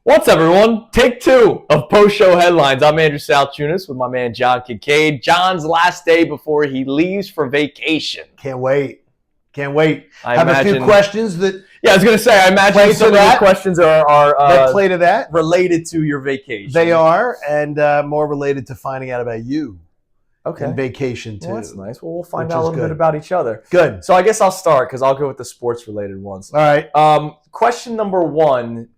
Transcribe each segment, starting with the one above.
What's up, everyone? Take two of post-show headlines. I'm Andrew Saltunis with my man John Kincaid. John's last day before he leaves for vacation. Can't wait. I have imagine, a few questions that Yeah, I was going to say, I imagine some of the questions are that play to that. related to your vacation. They are, and more related to finding out about you. Okay. And vacation, too. Well, that's nice. Well, we'll find out a little bit about each other. Good. So I guess I'll start because I'll go with the sports-related ones. All right. Question number one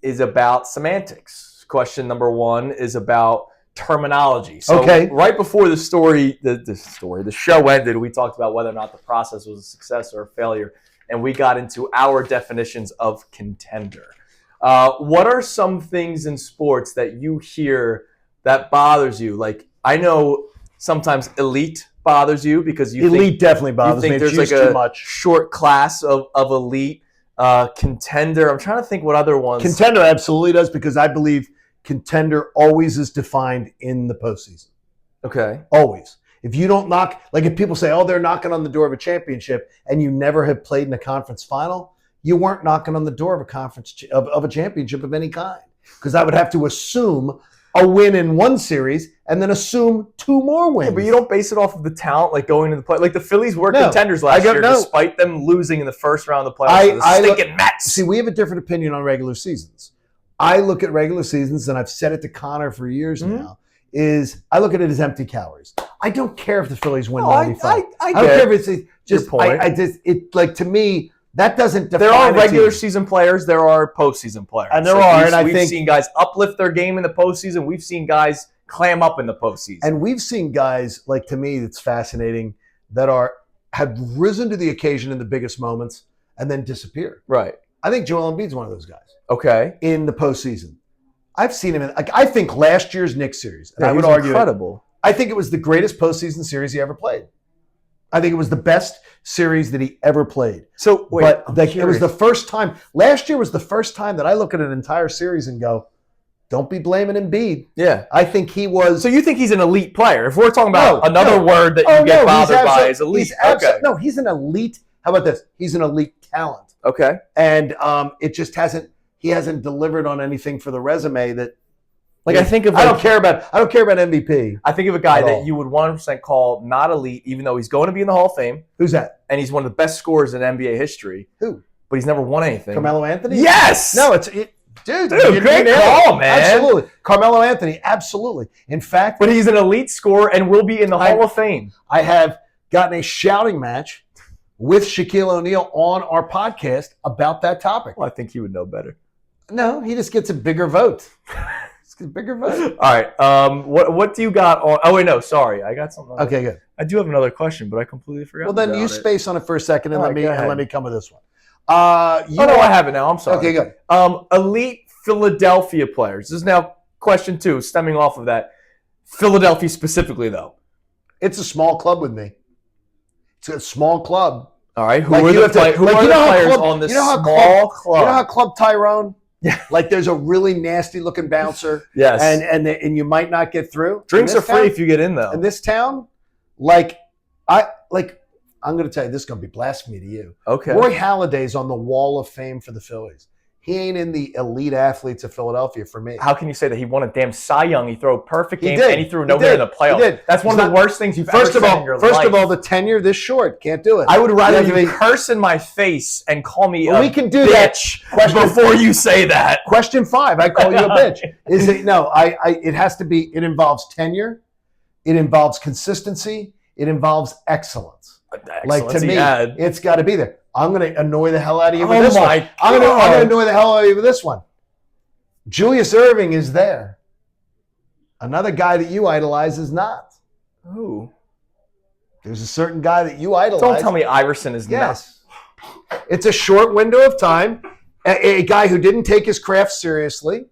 is about semantics. Question number one is about terminology. So right before the show ended, we talked about whether or not the process was a success or a failure, and we got into our definitions of contender. What are some things in sports that you hear that bothers you? Like, I know sometimes elite bothers you because elite definitely bothers me. There's like a short class of elite. Contender. I'm trying to think what other ones. Contender absolutely does, because I believe contender always is defined in the postseason. Okay. Always. If you don't knock, like if people say, oh, they're knocking on the door of a championship, and you never have played in a conference final, you weren't knocking on the door of a conference of a championship of any kind. Because I would have to assume a win in one series and then assume two more wins. Yeah, but you don't base it off of the talent, like going into the play. Like the Phillies were contenders last year, despite them losing in the first round of the playoffs to the stinking Mets. See, we have a different opinion on regular seasons. I look at regular seasons, and I've said it to Connor for years now, is I look at it as empty calories. I don't care if the Phillies win 95. I don't care if it's just – to me – that doesn't define. There are regular season players. There are postseason players. And we've seen guys uplift their game in the postseason. We've seen guys clam up in the postseason. And we've seen guys, like, to me, it's fascinating, that have risen to the occasion in the biggest moments and then disappear. Right. I think Joel Embiid's one of those guys. Okay. In the postseason. I've seen him I think last year's Knicks series, and I would argue incredible. I think it was the greatest postseason series he ever played. I think it was the best series that he ever played. So, wait, it was the first time. Last year was the first time that I look at an entire series and go, don't be blaming Embiid. Yeah. I think he was. So you think he's an elite player? If we're talking about another word that you get bothered by is elite. No, he's an elite. How about this? He's an elite talent. Okay. And it just he hasn't delivered on anything for the resume that. Like, I think of I don't care about MVP. I think of a guy that you would 100% call not elite, even though he's going to be in the Hall of Fame. Who's that? And he's one of the best scorers in NBA history. Who? But he's never won anything. Carmelo Anthony? Yes! No, dude, great call, man. Absolutely. Carmelo Anthony, absolutely. In fact, but he's an elite scorer and will be in the Hall of Fame. I have gotten a shouting match with Shaquille O'Neal on our podcast about that topic. Well, I think he would know better. No, he just gets a bigger vote. Bigger vote. All right. What do you got on? Oh wait, no. Sorry, I got something. Okay, good. I do have another question, but I completely forgot. Well, then you space on it for a second, and let me come with this one. I have it now. I'm sorry. Okay, good. Elite Philadelphia players. This is now question 2, stemming off of that. Philadelphia specifically, though. It's a small club with me. It's a small club. All right. Who are the players on this small club? You know how Club Tyrone? Yeah, like there's a really nasty looking bouncer. Yes, and you might not get through. Drinks are free if you get in, though. In this town, I'm going to tell you, this is going to be blasphemy to you. Okay. Roy Halladay's on the Wall of Fame for the Phillies. He ain't in the elite athletes of Philadelphia for me. How can you say that? He won a damn Cy Young. He threw a perfect game, and he threw nobody in the playoffs. He did. That's one of the worst things you've ever said in your life. First of all, the tenure this short. Can't do it. I would rather you curse in my face and call me a we can do bitch before you say that. Question 5, I call you a bitch. Is it? No, it has to be, it involves tenure. It involves consistency. It involves excellence. Like, to me, it's got to be there. I'm going to annoy the hell out of you with this one. I'm going to annoy the hell out of you with this one. Julius Erving is there. Another guy that you idolize is not. Who? There's a certain guy that you idolize. Don't tell me Iverson is not. Yes. It's a short window of time. A guy who didn't take his craft seriously.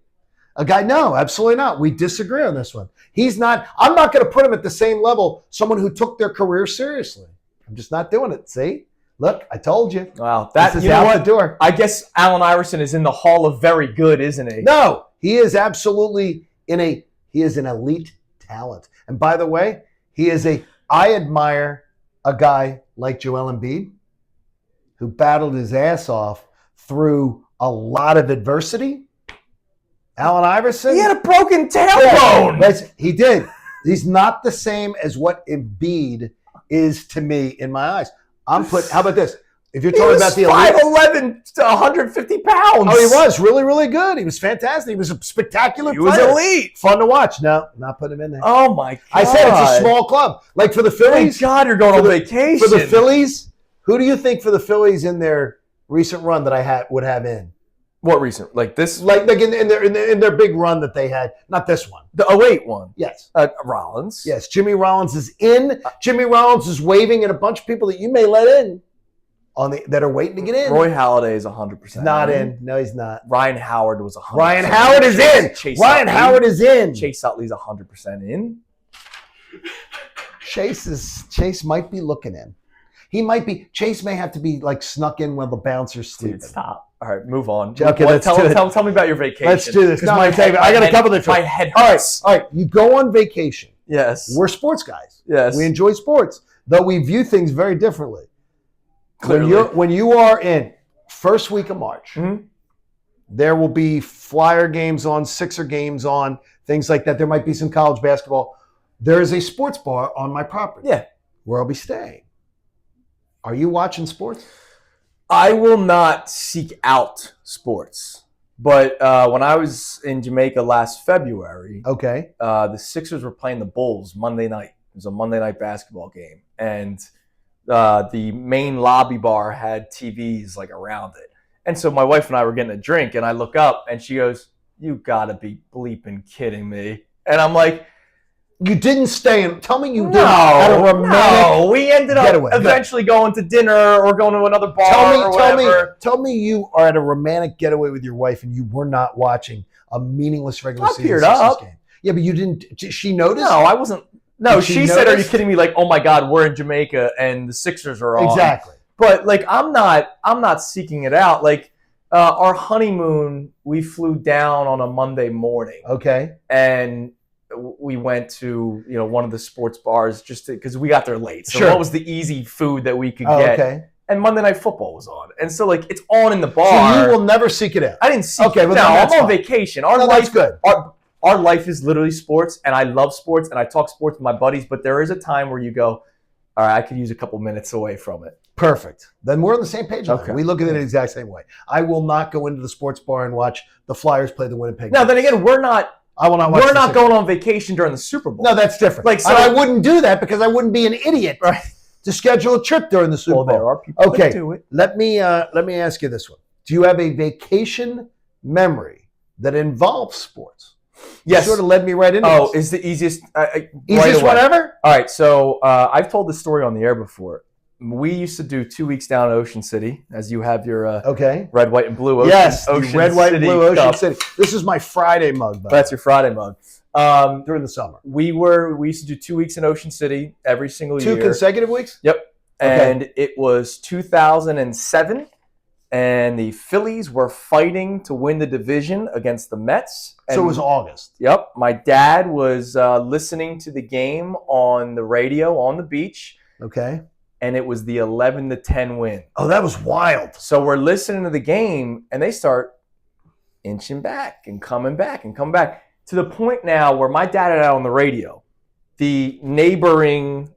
No, absolutely not. We disagree on this one. He's not. I'm not going to put him at the same level. Someone who took their career seriously. I'm just not doing it. See? Look, I told you. Wow. This is out the door. I guess Allen Iverson is in the Hall of Very Good, isn't he? No, he is absolutely he is an elite talent. And by the way, I admire a guy like Joel Embiid who battled his ass off through a lot of adversity Allen Iverson? He had a broken tailbone. Yeah, he did. He's not the same as what Embiid is to me in my eyes. How about this? If you're talking about the 5'11" to 150 pounds. Oh, he was really, really good. He was fantastic. He was a spectacular player. He was elite. Fun to watch. No, not putting him in there. Oh, my God. I said it's a small club. Like for the Phillies. Thank God you're going on vacation. For the Phillies, who do you think for the Phillies in their recent run that I would have in? What recent? Like this? Like in their big run that they had. Not this one. The 08 one. Yes. Rollins. Yes. Jimmy Rollins is in. Jimmy Rollins is waving at a bunch of people that you may let in. That are waiting to get in. Roy Halladay is 100% not in. No, he's not. Ryan Howard was 100%. Ryan Howard is in. Ryan Howard is in. Chase Utley's 100% in. Chase might be looking in. He might be. Chase may have to be like snuck in while the bouncer's sleeping. Dude, stop. All right, move on. Okay, tell me about your vacation. Let's do this. No, I got a couple of my head hurts. All right. You go on vacation. Yes. We're sports guys. Yes. We enjoy sports, though we view things very differently. Clearly. When you are in first week of March, there will be Flyer games on, Sixer games on, things like that. There might be some college basketball. There is a sports bar on my property. Yeah. Where I'll be staying. Are you watching sports? I will not seek out sports. But when I was in Jamaica last February, the Sixers were playing the Bulls Monday night. It was a Monday night basketball game. And the main lobby bar had TVs like around it. And so my wife and I were getting a drink, and I look up, and she goes, "You gotta be bleeping kidding me." And I'm like, "You didn't stay in. Tell me you didn't." No, we ended up eventually going to dinner or going to another bar or whatever. Tell me you are at a romantic getaway with your wife, and you were not watching a meaningless regular season Sixers game. Yeah, but you didn't. She noticed? No, I wasn't. No, she said, "Are you kidding me?" Like, "Oh my God, we're in Jamaica and the Sixers are on." Exactly. But like, I'm not seeking it out. Like, our honeymoon, we flew down on a Monday morning. Okay. And we went to one of the sports bars just because we got there late. So what was the easy food that we could get? Okay. And Monday Night Football was on, and so like it's on in the bar. So you will never seek it out. I didn't seek it out. No, I'm on vacation. That's good. Our life is literally sports, and I love sports, and I talk sports with my buddies, but there is a time where you go, all right, I could use a couple minutes away from it. Perfect. Then we're on the same page. Okay. We look at it the exact same way. I will not go into the sports bar and watch the Flyers play the Winnipeg. Now, then again, we're not going on vacation during the Super Bowl. No, that's different. Like, so, and I wouldn't do that because I wouldn't be an idiot to schedule a trip during the Super Bowl. There are people that do it. Let me ask you this one. Do you have a vacation memory that involves sports? Yes. You sort of led me right into this. It's the easiest. Easiest one ever? All right. So I've told this story on the air before. We used to do 2 weeks down at Ocean City, as you have your red, white, and blue Ocean red, white, and blue Ocean cup. City. This is my Friday mug. That's your Friday mug. During the summer. We used to do 2 weeks in Ocean City every single year. 2 consecutive weeks? Yep. And it was 2007. And the Phillies were fighting to win the division against the Mets. So it was August. Yep. My dad was listening to the game on the radio on the beach. Okay. And it was the 11-10 win. Oh, that was wild. So we're listening to the game, and they start inching back and coming back to the point now where my dad had out on the radio. The neighboring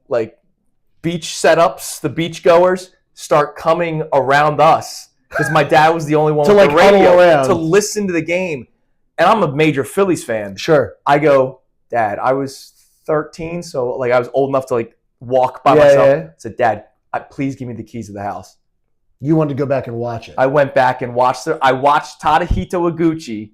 beach setups, the beachgoers, start coming around us. Because my dad was the only one with the radio to listen to the game. And I'm a major Phillies fan. Sure. I go, "Dad, I was 13, so I was old enough to walk by myself." Yeah. I said, "Dad, please give me the keys to the house." You wanted to go back and watch it. I went back and watched it. I watched Tadahito Iguchi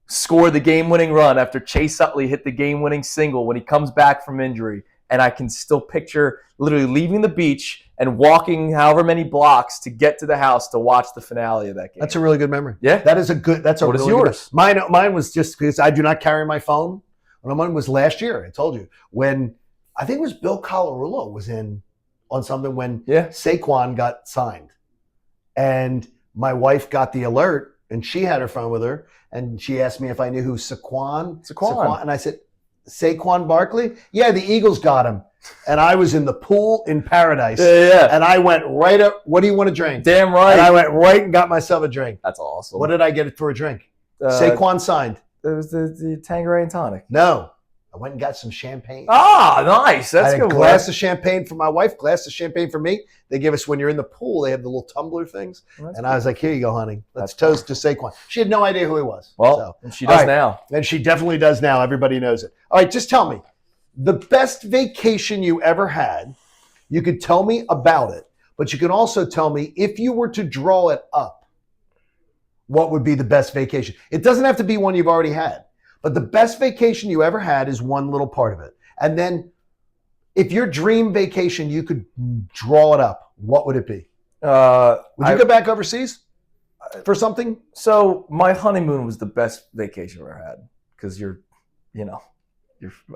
score the game-winning run after Chase Utley hit the game-winning single when he comes back from injury. And I can still picture literally leaving the beach and walking however many blocks to get to the house to watch the finale of that game. That's a really good memory. Yeah. What is yours? Mine was just because I do not carry my phone. Mine was last year. I told you. When I think it was Bill Colarulo was in on something when Saquon got signed. And my wife got the alert, and she had her phone with her, and she asked me if I knew who Saquon. And I said, "Saquon Barkley? Yeah, the Eagles got him." And I was in the pool in paradise. Yeah. And I went right up, "What do you want to drink?" Damn right. And I went right and got myself a drink. That's awesome. What did I get for a drink? Saquon signed. was the Tanqueray and tonic. No. I went and got some champagne. Ah, nice. That's good. A glass of champagne for my wife, glass of champagne for me. They give us, when you're in the pool, they have the little tumbler things. And I was like, here you go, honey. Let's toast to Saquon. She had no idea who he was. Well, and she does now. And she definitely does now. Everybody knows it. All right, just tell me, the best vacation you ever had, you could tell me about it, but you can also tell me if you were to draw it up, what would be the best vacation? It doesn't have to be one you've already had. But the best vacation you ever had is one little part of it. And then if your dream vacation, you could draw it up, what would it be? Would you go back overseas for something? So my honeymoon was the best vacation I ever had because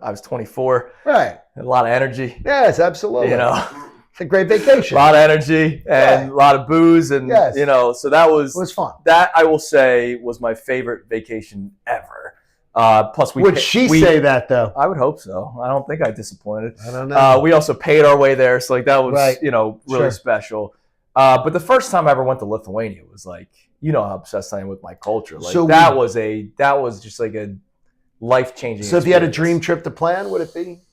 I was 24. Right. A lot of energy. Yes, absolutely. It's a great vacation. A lot of energy and a lot of booze. And, so that was fun. That, I will say, was my favorite vacation ever. Plus, would she say that though? I would hope so. I don't think I disappointed. I don't know. We also paid our way there, so that was really special. But the first time I ever went to Lithuania was like, how obsessed I am with my culture. Like that was just like a life-changing. So if you had a dream trip to plan, would it be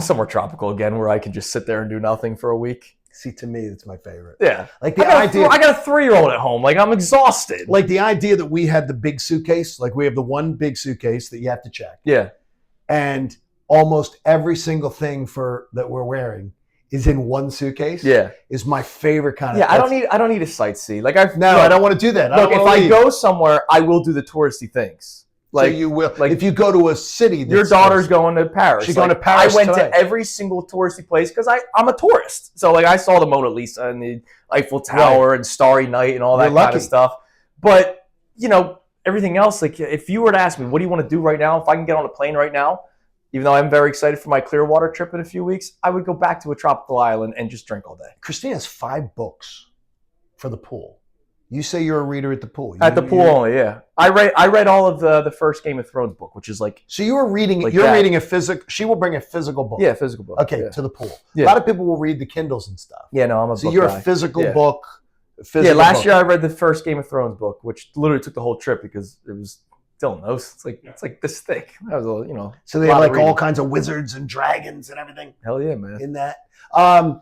somewhere tropical again, where I could just sit there and do nothing for a week? See, to me, it's my favorite. Yeah. Like the idea. I got a 3-year-old at home. Like, I'm exhausted. Like the idea that we had the big suitcase, like we have the one big suitcase that you have to check. Yeah. And almost every single thing that we're wearing is in one suitcase. Yeah. Is my favorite kind of. Yeah, I don't need a sightsee. Like I don't want to do that. Look, if I go somewhere, I will do the touristy things. Like, so you will. Like if you go to a city, your daughter's going to Paris. She's going to Paris. I went to every single touristy place because I'm a tourist. So I saw the Mona Lisa and the Eiffel Tower and Starry Night and all that kind of stuff. But everything else, like if you were to ask me, what do you want to do right now? If I can get on a plane right now, even though I'm very excited for my Clearwater trip in a few weeks, I would go back to a tropical island and just drink all day. Christina has 5 books for the pool. You say you're a reader at the pool. At the pool only, yeah. I read all of the first Game of Thrones book, which is like. So you were reading. Like you're reading a physical. She will bring a physical book. Yeah, physical book. Okay, to the pool. Yeah. A lot of people will read the Kindles and stuff. Yeah, no, I'm a. So you're a physical book. Last year I read the first Game of Thrones book, which literally took the whole trip because it was. Dylan knows it's like this thick. That was So they have like all kinds of wizards and dragons and everything. Hell yeah, man! In that,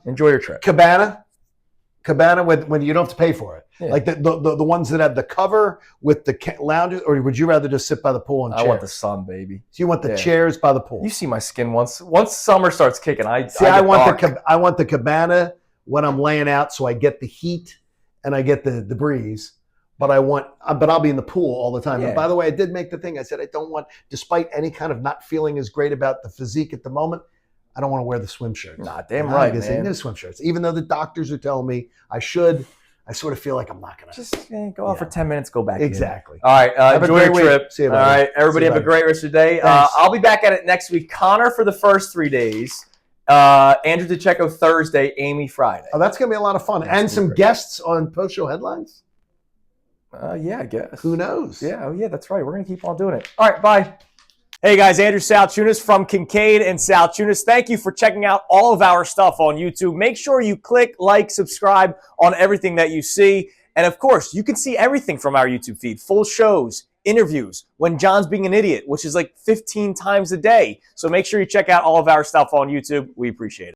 enjoy your trip. Cabana when you don't have to pay for it. Yeah. Like the ones that have the cover with the lounge, or would you rather just sit by the pool and chair? I want the sun, baby. So you want the chairs by the pool. You see my skin once summer starts kicking. I want the cabana when I'm laying out, so I get the heat and I get the breeze. But I'll be in the pool all the time. Yeah. And by the way, I did make the thing. I said I don't want, despite any kind of not feeling as great about the physique at the moment, I don't want to wear the swim shirts. Nah, damn right, man. The swim shirts. Even though the doctors are telling me I should, I sort of feel like I'm not going to. Just go out for 10 minutes, go back Exactly. In. All right, enjoy your trip. See you, all right, everybody have a great rest of your day. I'll be back at it next week. Connor for the first 3 days. Andrew DeCecco Thursday, Amy Friday. Oh, that's going to be a lot of fun. And some guests on post-show headlines? Yeah, I guess. Who knows? Yeah, that's right. We're going to keep on doing it. All right, bye. Hey guys, Andrew Salchunas from Kincaid and Salchunas. Thank you for checking out all of our stuff on YouTube. Make sure you click, like, subscribe on everything that you see. And of course, you can see everything from our YouTube feed. Full shows, interviews, when John's being an idiot, which is like 15 times a day. So make sure you check out all of our stuff on YouTube. We appreciate it.